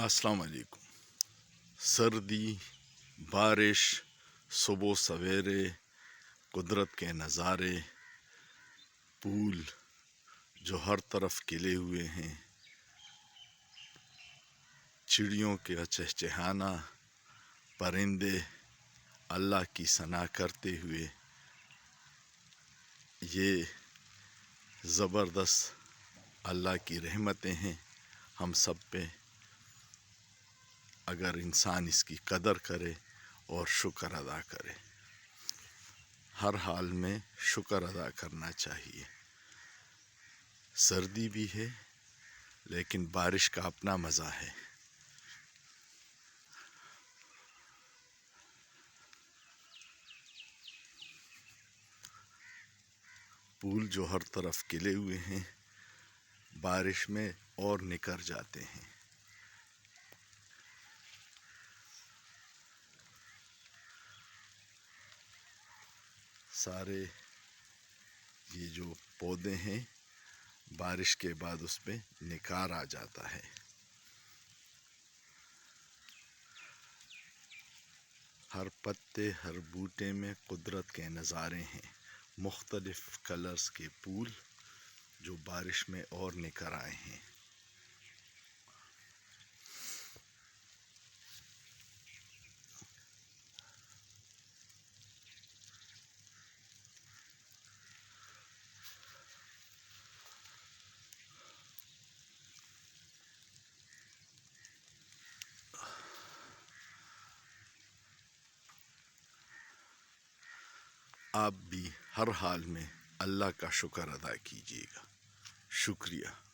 السلام علیکم۔ سردی، بارش، صبح سویرے، قدرت کے نظارے، پھول جو ہر طرف کھلے ہوئے ہیں، چڑیوں کا چہچہانا، پرندے اللہ کی ثنا کرتے ہوئے، یہ زبردست اللہ کی رحمتیں ہیں ہم سب پہ، اگر انسان اس کی قدر کرے اور شکر ادا کرے۔ ہر حال میں شکر ادا کرنا چاہیے۔ سردی بھی ہے لیکن بارش کا اپنا مزہ ہے۔ پھول جو ہر طرف کھلے ہوئے ہیں، بارش میں اور نکھر جاتے ہیں۔ سارے یہ جو پودے ہیں، بارش کے بعد اس پہ نکھار آ جاتا ہے۔ ہر پتے، ہر بوٹے میں قدرت کے نظارے ہیں، مختلف کلرز کے پھول جو بارش میں اور نکھر آئے ہیں۔ آپ بھی ہر حال میں اللہ کا شکر ادا کیجیے گا۔ شکریہ۔